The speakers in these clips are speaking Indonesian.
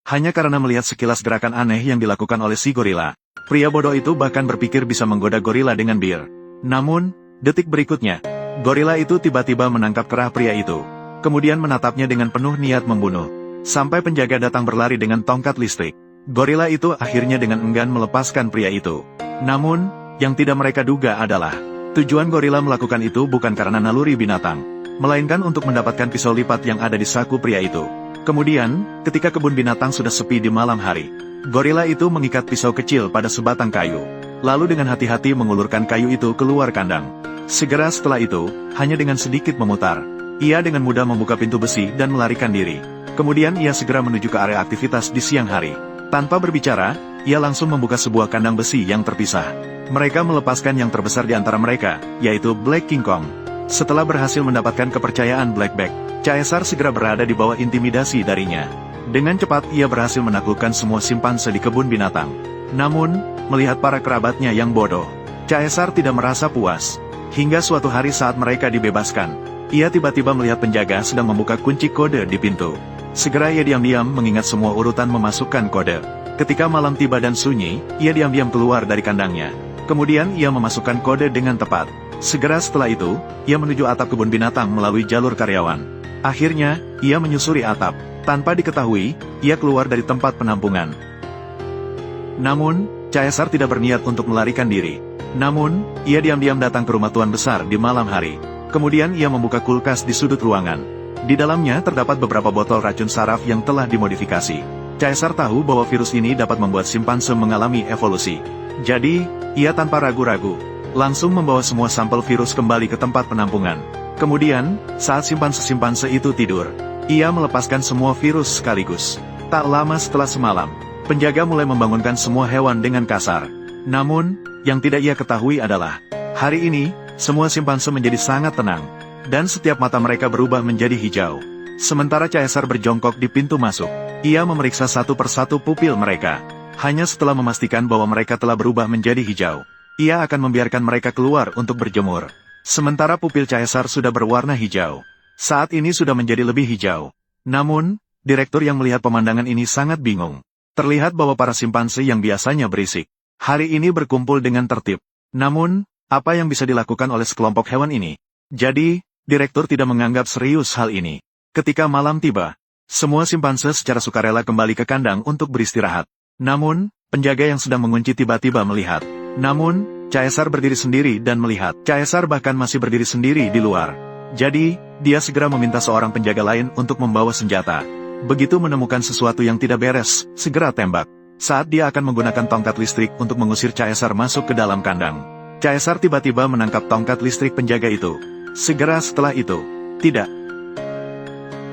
hanya karena melihat sekilas gerakan aneh yang dilakukan oleh si gorila. Pria bodoh itu bahkan berpikir bisa menggoda gorila dengan bir. Namun, detik berikutnya, gorila itu tiba-tiba menangkap kerah pria itu. Kemudian menatapnya dengan penuh niat membunuh. Sampai penjaga datang berlari dengan tongkat listrik. Gorila itu akhirnya dengan enggan melepaskan pria itu. Namun, yang tidak mereka duga adalah, tujuan gorila melakukan itu bukan karena naluri binatang, melainkan untuk mendapatkan pisau lipat yang ada di saku pria itu. Kemudian, ketika kebun binatang sudah sepi di malam hari, gorila itu mengikat pisau kecil pada sebatang kayu. Lalu dengan hati-hati mengulurkan kayu itu keluar kandang. Segera setelah itu, hanya dengan sedikit memutar, ia dengan mudah membuka pintu besi dan melarikan diri. Kemudian ia segera menuju ke area aktivitas di siang hari. Tanpa berbicara, ia langsung membuka sebuah kandang besi yang terpisah. Mereka melepaskan yang terbesar di antara mereka, yaitu Black King Kong. Setelah berhasil mendapatkan kepercayaan Blackback, Caesar segera berada di bawah intimidasi darinya. Dengan cepat ia berhasil menaklukkan semua simpanse di kebun binatang. Namun, melihat para kerabatnya yang bodoh, Caesar tidak merasa puas. Hingga suatu hari saat mereka dibebaskan, ia tiba-tiba melihat penjaga sedang membuka kunci kode di pintu. Segera ia diam-diam mengingat semua urutan memasukkan kode. Ketika malam tiba dan sunyi, ia diam-diam keluar dari kandangnya. Kemudian ia memasukkan kode dengan tepat. Segera setelah itu, ia menuju atap kebun binatang melalui jalur karyawan. Akhirnya, ia menyusuri atap. Tanpa diketahui, ia keluar dari tempat penampungan. Namun, Caesar tidak berniat untuk melarikan diri. Namun, ia diam-diam datang ke rumah tuan besar di malam hari. Kemudian ia membuka kulkas di sudut ruangan. Di dalamnya terdapat beberapa botol racun saraf yang telah dimodifikasi. Caesar tahu bahwa virus ini dapat membuat simpanse mengalami evolusi. Jadi, ia tanpa ragu-ragu langsung membawa semua sampel virus kembali ke tempat penampungan. Kemudian, saat simpanse-simpanse itu tidur, ia melepaskan semua virus sekaligus. Tak lama setelah semalam, penjaga mulai membangunkan semua hewan dengan kasar. Namun, yang tidak ia ketahui adalah, hari ini, semua simpanse menjadi sangat tenang, dan setiap mata mereka berubah menjadi hijau. Sementara Caesar berjongkok di pintu masuk, ia memeriksa satu persatu pupil mereka. Hanya setelah memastikan bahwa mereka telah berubah menjadi hijau, ia akan membiarkan mereka keluar untuk berjemur. Sementara pupil Caesar sudah berwarna hijau. Saat ini sudah menjadi lebih hijau. Namun, direktur yang melihat pemandangan ini sangat bingung. Terlihat bahwa para simpanse yang biasanya berisik, hari ini berkumpul dengan tertib. Namun, apa yang bisa dilakukan oleh sekelompok hewan ini? Jadi, direktur tidak menganggap serius hal ini. Ketika malam tiba, semua simpanse secara sukarela kembali ke kandang untuk beristirahat. Namun, penjaga yang sedang mengunci tiba-tiba melihat. Namun, Caesar berdiri sendiri dan melihat. Caesar bahkan masih berdiri sendiri di luar. Jadi, dia segera meminta seorang penjaga lain untuk membawa senjata. Begitu menemukan sesuatu yang tidak beres, segera tembak. Saat dia akan menggunakan tongkat listrik untuk mengusir Caesar masuk ke dalam kandang, Caesar tiba-tiba menangkap tongkat listrik penjaga itu. Segera setelah itu, tidak.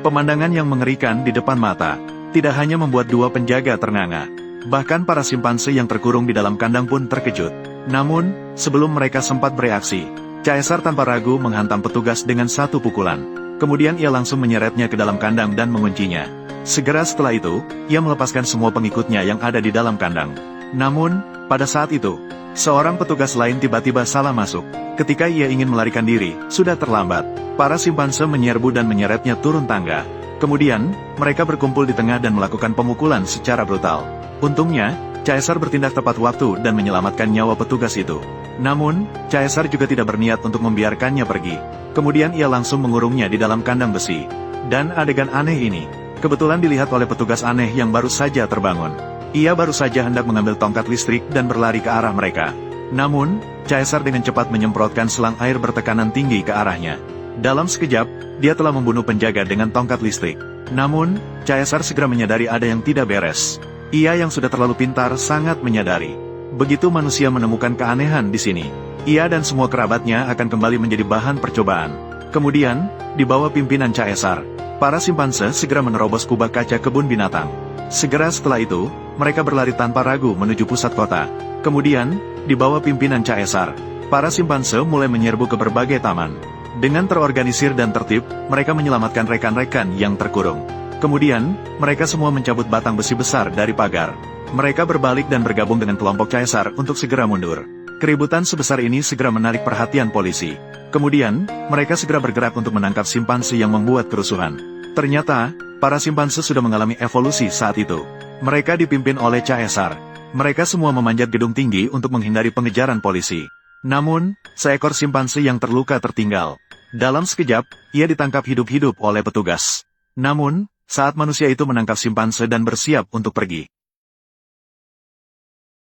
Pemandangan yang mengerikan di depan mata, tidak hanya membuat dua penjaga ternganga. Bahkan para simpanse yang terkurung di dalam kandang pun terkejut. Namun, sebelum mereka sempat bereaksi, Caesar tanpa ragu menghantam petugas dengan satu pukulan. Kemudian ia langsung menyeretnya ke dalam kandang dan menguncinya. Segera setelah itu, ia melepaskan semua pengikutnya yang ada di dalam kandang. Namun, pada saat itu, seorang petugas lain tiba-tiba salah masuk. Ketika ia ingin melarikan diri, sudah terlambat. Para simpanse menyerbu dan menyeretnya turun tangga. Kemudian, mereka berkumpul di tengah dan melakukan pemukulan secara brutal. Untungnya, Caesar bertindak tepat waktu dan menyelamatkan nyawa petugas itu. Namun, Caesar juga tidak berniat untuk membiarkannya pergi. Kemudian ia langsung mengurungnya di dalam kandang besi. Dan adegan aneh ini, kebetulan dilihat oleh petugas aneh yang baru saja terbangun. Ia baru saja hendak mengambil tongkat listrik dan berlari ke arah mereka. Namun, Caesar dengan cepat menyemprotkan selang air bertekanan tinggi ke arahnya. Dalam sekejap, dia telah membunuh penjaga dengan tongkat listrik. Namun, Caesar segera menyadari ada yang tidak beres. Ia yang sudah terlalu pintar sangat menyadari. Begitu manusia menemukan keanehan di sini, ia dan semua kerabatnya akan kembali menjadi bahan percobaan. Kemudian, di bawah pimpinan Caesar, para simpanse segera menerobos kubah kaca kebun binatang. Segera setelah itu, mereka berlari tanpa ragu menuju pusat kota. Kemudian, di bawah pimpinan Caesar, para simpanse mulai menyerbu ke berbagai taman. Dengan terorganisir dan tertib, mereka menyelamatkan rekan-rekan yang terkurung. Kemudian, mereka semua mencabut batang besi besar dari pagar. Mereka berbalik dan bergabung dengan kelompok Caesar untuk segera mundur. Keributan sebesar ini segera menarik perhatian polisi. Kemudian, mereka segera bergerak untuk menangkap simpanse yang membuat kerusuhan. Ternyata, para simpanse sudah mengalami evolusi saat itu. Mereka dipimpin oleh Caesar. Mereka semua memanjat gedung tinggi untuk menghindari pengejaran polisi. Namun, seekor simpanse yang terluka tertinggal. Dalam sekejap, ia ditangkap hidup-hidup oleh petugas. Namun, saat manusia itu menangkap simpanse dan bersiap untuk pergi,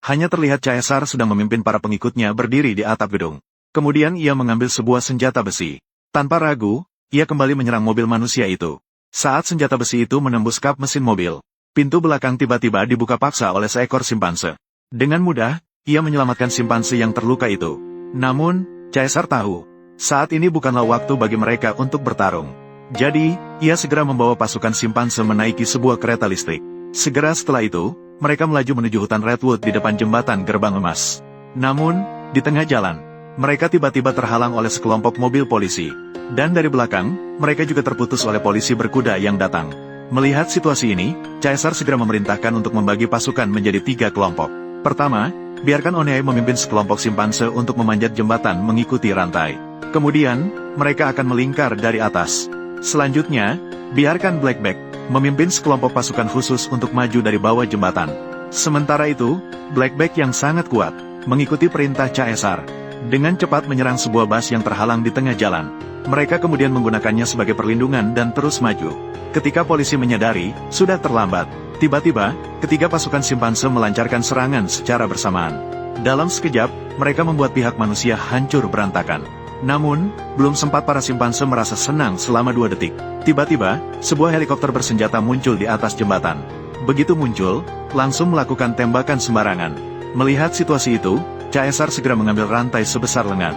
hanya terlihat Caesar sedang memimpin para pengikutnya berdiri di atap gedung. Kemudian ia mengambil sebuah senjata besi. Tanpa ragu, ia kembali menyerang mobil manusia itu. Saat senjata besi itu menembus kap mesin mobil, pintu belakang tiba-tiba dibuka paksa oleh seekor simpanse. Dengan mudah, ia menyelamatkan simpanse yang terluka itu. Namun, Caesar tahu, saat ini bukanlah waktu bagi mereka untuk bertarung. Jadi, ia segera membawa pasukan simpanse menaiki sebuah kereta listrik. Segera setelah itu, mereka melaju menuju hutan Redwood di depan jembatan gerbang emas. Namun, di tengah jalan, mereka tiba-tiba terhalang oleh sekelompok mobil polisi. Dan dari belakang, mereka juga terputus oleh polisi berkuda yang datang. Melihat situasi ini, Caesar segera memerintahkan untuk membagi pasukan menjadi 3 kelompok. Pertama, biarkan Onei memimpin sekelompok simpanse untuk memanjat jembatan mengikuti rantai. Kemudian, mereka akan melingkar dari atas. Selanjutnya, biarkan Blackback memimpin sekelompok pasukan khusus untuk maju dari bawah jembatan. Sementara itu, Blackback yang sangat kuat, mengikuti perintah Caesar. Dengan cepat menyerang sebuah bus yang terhalang di tengah jalan. Mereka kemudian menggunakannya sebagai perlindungan dan terus maju. Ketika polisi menyadari, sudah terlambat. Tiba-tiba, ketiga pasukan simpanse melancarkan serangan secara bersamaan. Dalam sekejap, mereka membuat pihak manusia hancur berantakan. Namun, belum sempat para simpanse merasa senang selama 2 detik. Tiba-tiba, sebuah helikopter bersenjata muncul di atas jembatan. Begitu muncul, langsung melakukan tembakan sembarangan. Melihat situasi itu, Caesar segera mengambil rantai sebesar lengan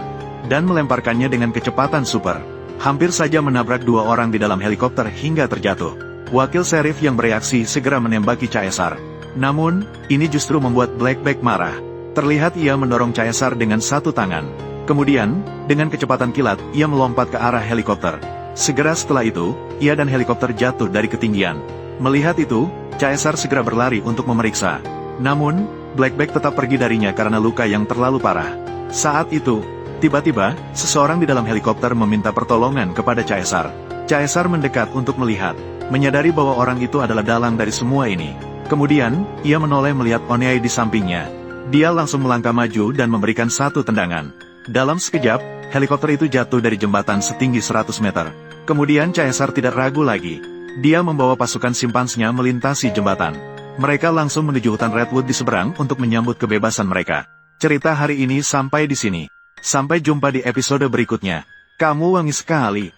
dan melemparkannya dengan kecepatan super. Hampir saja menabrak 2 orang di dalam helikopter hingga terjatuh. Wakil serif yang bereaksi segera menembaki Caesar. Namun, ini justru membuat Blackback marah. Terlihat ia mendorong Caesar dengan satu tangan. Kemudian, dengan kecepatan kilat, ia melompat ke arah helikopter. Segera setelah itu, ia dan helikopter jatuh dari ketinggian. Melihat itu, Caesar segera berlari untuk memeriksa. Namun, Blackback tetap pergi darinya karena luka yang terlalu parah. Saat itu, tiba-tiba, seseorang di dalam helikopter meminta pertolongan kepada Caesar. Caesar mendekat untuk melihat, menyadari bahwa orang itu adalah dalang dari semua ini. Kemudian, ia menoleh melihat Onei di sampingnya. Dia langsung melangkah maju dan memberikan satu tendangan. Dalam sekejap, helikopter itu jatuh dari jembatan setinggi 100 meter. Kemudian Caesar tidak ragu lagi. Dia membawa pasukan simpansnya melintasi jembatan. Mereka langsung menuju hutan Redwood di seberang untuk menyambut kebebasan mereka. Cerita hari ini sampai di sini. Sampai jumpa di episode berikutnya. Kamu wangi sekali.